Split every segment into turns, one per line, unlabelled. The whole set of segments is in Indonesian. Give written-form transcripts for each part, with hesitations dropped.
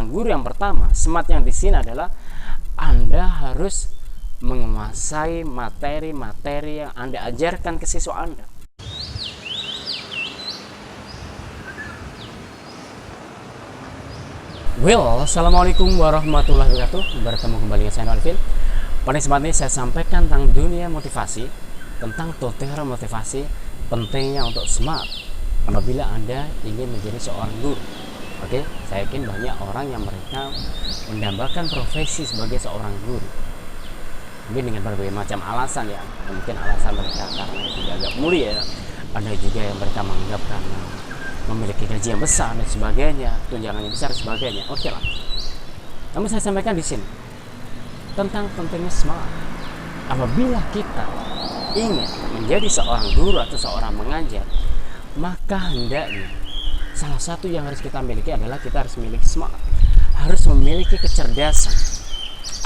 seorang guru yang pertama, smart yang di sini adalah Anda harus menguasai materi-materi yang Anda ajarkan ke siswa Anda. Assalamualaikum warahmatullahi wabarakatuh. Bertemu kembali dengan saya Alvin. Pada kesempatan ini saya sampaikan tentang dunia motivasi, tentang tutorial motivasi pentingnya untuk smart apabila Anda ingin menjadi seorang guru. Oke, saya yakin banyak orang yang mereka mendambakan profesi sebagai seorang guru. Mungkin dengan berbagai macam alasan ya. Mungkin alasan mereka karena itu agak mulia, ada juga yang mereka menganggap karena memiliki gaji yang besar dan sebagainya, tunjangan yang besar dan sebagainya. Oke lah. Namun saya sampaikan di sini tentang pentingnya smart. Apabila kita ingin menjadi seorang guru atau seorang mengajar, maka hendaknya salah satu yang harus kita miliki adalah kita harus memiliki smart, harus memiliki kecerdasan.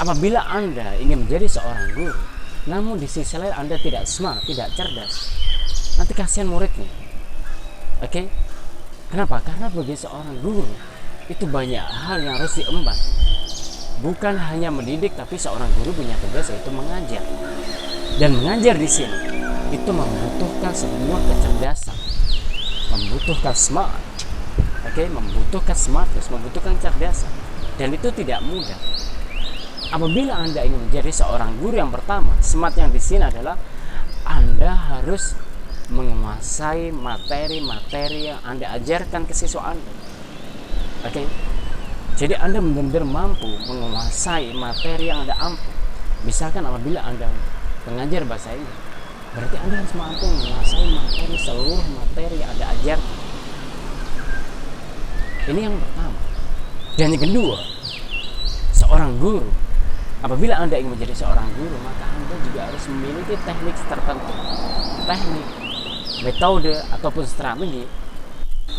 Apabila Anda ingin menjadi seorang guru, namun di sisi lain Anda tidak smart, tidak cerdas, nanti kasihan muridnya. Oke? Kenapa? Karena bagi seorang guru itu banyak hal yang harus diemban. Bukan hanya mendidik, tapi seorang guru punya tugas yaitu mengajar. Dan mengajar di sini itu membutuhkan sebuah kecerdasan, membutuhkan smart. Oke, membutuhkan smartness, membutuhkan kecerdasan. Dan itu tidak mudah. Apabila Anda ingin menjadi seorang guru yang pertama, smart yang di sini adalah Anda harus menguasai materi-materi yang Anda ajarkan ke siswa Anda. Oke. Jadi Anda benar-benar mampu menguasai materi yang Anda ampu. Misalkan apabila Anda mengajar bahasa Inggris, berarti Anda harus mampu menguasai materi, seluruh materi yang Anda ajarkan. Ini yang pertama. Dan yang kedua, seorang guru, apabila Anda ingin menjadi seorang guru, maka Anda juga harus memiliki teknik tertentu, teknik, metode ataupun strategi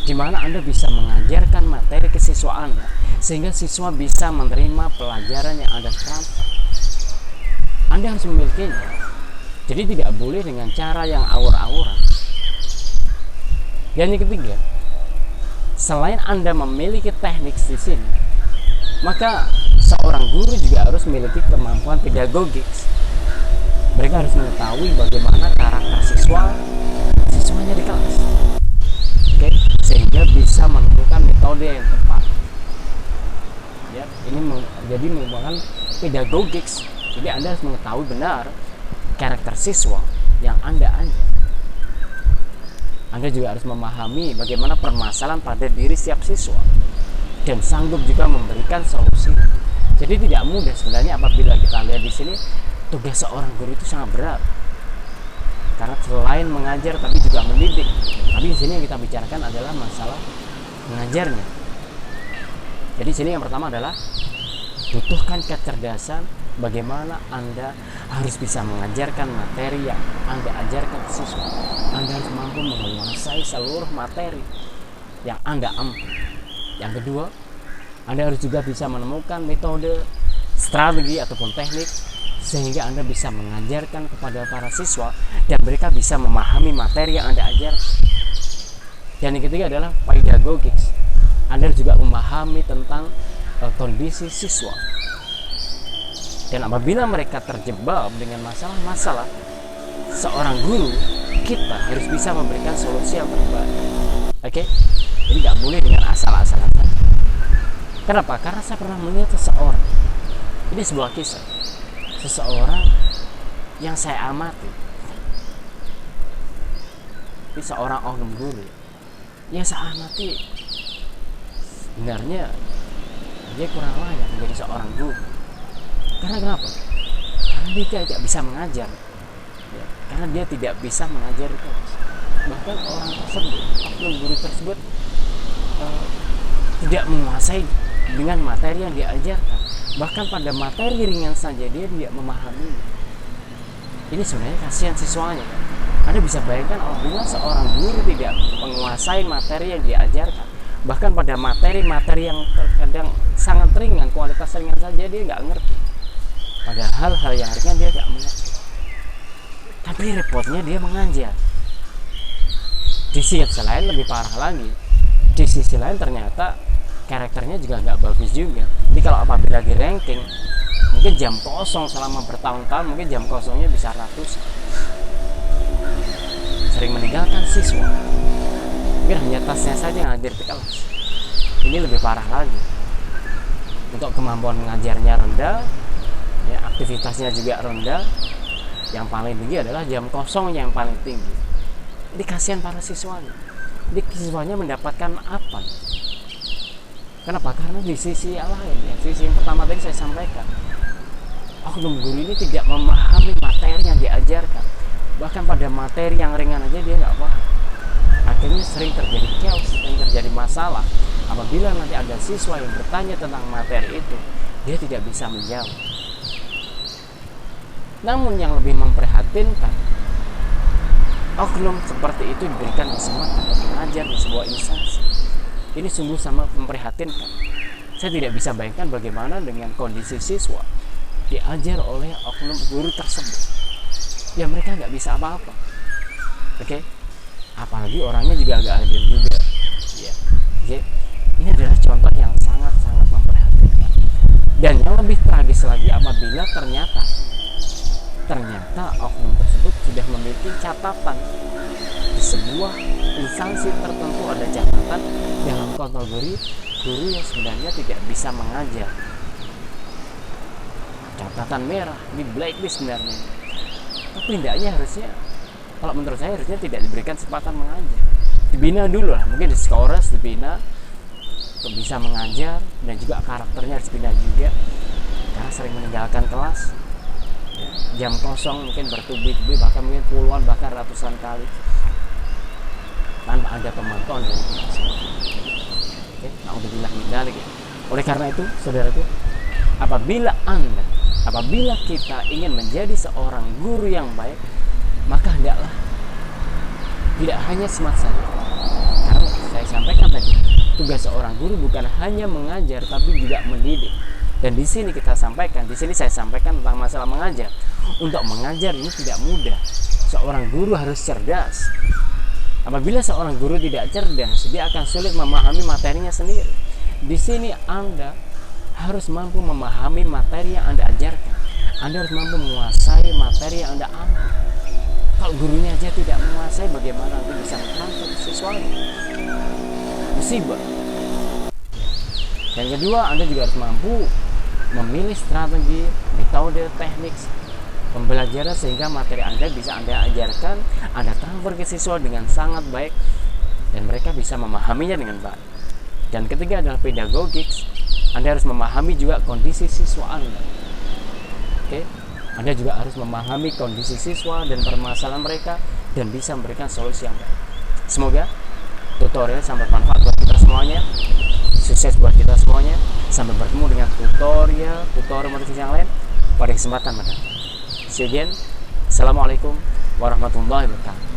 di mana Anda bisa mengajarkan materi ke siswa Anda sehingga siswa bisa menerima pelajaran yang Anda terangkan. Anda harus memilikinya. Jadi tidak boleh dengan cara yang awur-awuran. Dan yang ketiga, selain Anda memiliki teknik di sini, maka seorang guru juga harus memiliki kemampuan pedagogis. Mereka harus mengetahui bagaimana karakter siswanya di kelas. Oke, sehingga bisa menemukan metode yang tepat. Ya, ini jadi merupakan pedagogis. Jadi Anda harus mengetahui benar karakter siswa yang Anda ajar. Anda juga harus memahami bagaimana permasalahan pada diri setiap siswa dan sanggup juga memberikan solusi. Jadi tidak mudah sebenarnya apabila kita lihat di sini tugas seorang guru itu sangat berat. Karena selain mengajar tapi juga mendidik. Tapi di sini yang kita bicarakan adalah masalah mengajarnya. Jadi di sini yang pertama adalah butuhkan kecerdasan bagaimana Anda harus bisa mengajarkan materi yang Anda ajarkan ke siswa. Anda harus mampu menguasai seluruh materi yang Anda ampu. Yang kedua, Anda harus juga bisa menemukan metode, strategi ataupun teknik sehingga Anda bisa mengajarkan kepada para siswa dan mereka bisa memahami materi yang Anda ajarkan. Dan yang ketiga adalah pedagogis. Anda juga memahami tentang kondisi siswa. Dan apabila mereka terjebak dengan masalah-masalah, seorang guru kita harus bisa memberikan solusi yang terbaik. Oke? Jadi nggak boleh dengan asal-asalan. Kenapa? Karena saya pernah melihat seseorang. Ini sebuah kisah. Seseorang yang saya amati. Ini seorang oknum guru yang saya amati. Sebenarnya dia kurang layak menjadi seorang guru. Karena kenapa? Karena dia tidak bisa mengajar. Ya, karena dia tidak bisa mengajar itu. Bahkan orang tersebut, oknum guru tersebut tidak menguasai dengan materi yang diajarkan. Bahkan pada materi ringan saja dia tidak memahami. Ini sebenarnya kasihan siswanya. Anda bisa bayangkan apabila seorang guru tidak menguasai materi yang diajarkan, bahkan pada materi-materi yang terkadang sangat ringan, kualitas ringan saja dia nggak ngerti. Padahal hal yang ringan dia nggak mengerti. Tapi repotnya dia mengajar. Di sisi lain lebih parah lagi. Di sisi lain ternyata karakternya juga nggak bagus juga. Jadi kalau apabila di ranking, mungkin jam kosong selama bertahun-tahun, mungkin jam kosongnya bisa ratus, sering meninggalkan siswa, mungkin hanya tasnya saja yang hadir di kelas. Ini lebih parah lagi. Untuk kemampuan mengajarnya rendah, ya, aktivitasnya juga rendah. Yang paling tinggi adalah jam kosongnya yang paling tinggi. Jadi kasihan para siswanya. Jadi siswanya mendapatkan apa? Kenapa? Karena di sisi yang lain, ya, sisi yang pertama tadi saya sampaikan, oknum guru ini tidak memahami materi yang diajarkan. Bahkan pada materi yang ringan aja dia nggak paham. Akhirnya sering terjadi chaos, sering terjadi masalah. Apabila nanti ada siswa yang bertanya tentang materi itu, dia tidak bisa menjawab. Namun yang lebih memprihatinkan, oknum seperti itu diberikan kesempatan untuk mengajar di sebuah instansi. Ini sungguh sangat memprihatinkan. Saya tidak bisa bayangkan bagaimana dengan kondisi siswa diajar oleh oknum guru tersebut. Ya mereka nggak bisa apa-apa. Oke? Apalagi orangnya juga agak adil juga. Ya. Oke? Ini adalah contoh yang sangat-sangat memprihatinkan. Dan yang lebih tragis lagi apabila ternyata oknum tersebut sudah memiliki catatan di sebuah instansi tertentu, ada catatan dalam kategori guru yang sebenarnya tidak bisa mengajar, catatan merah, di blacklist sebenarnya. Tapi hendaknya harusnya, kalau menurut saya harusnya tidak diberikan kesempatan mengajar, dibina dulu lah, mungkin di skores dibina untuk bisa mengajar, dan juga karakternya harus dibina juga karena sering meninggalkan kelas. Jam kosong mungkin bertubi-tubi, bahkan mungkin puluhan bahkan ratusan kali tanpa ada pemantauan dari kelas. Oke, naudzubillah min dzalik. Oleh karena itu, saudaraku, apabila kita ingin menjadi seorang guru yang baik, maka hendaklah tidak hanya smart saja. Karena saya sampaikan tadi, tugas seorang guru bukan hanya mengajar tapi juga mendidik. Dan di sini saya sampaikan tentang masalah mengajar. Untuk mengajar ini tidak mudah. Seorang guru harus cerdas. Apabila seorang guru tidak cerdas, dia akan sulit memahami materinya sendiri. Di sini Anda harus mampu memahami materi yang Anda ajarkan. Anda harus mampu menguasai materi yang Anda ambil. Kalau gurunya aja tidak menguasai, bagaimana Anda bisa menerangkan siswanya? Musibah. Yang kedua, Anda juga harus mampu memilih strategi, metode, teknik pembelajaran sehingga materi Anda bisa Anda ajarkan, Anda transfer ke siswa dengan sangat baik dan mereka bisa memahaminya dengan baik. Dan ketiga adalah pedagogik. Anda harus memahami juga kondisi siswa Anda. Oke? Anda juga harus memahami kondisi siswa dan permasalahan mereka dan bisa memberikan solusi yang baik. Semoga tutorial sampai bermanfaat buat kita semuanya. Sukses buat kita semuanya. Sampai bertemu dengan tutorial motivasi yang lain pada kesempatan mendatang. See you again. Assalamualaikum warahmatullahi wabarakatuh.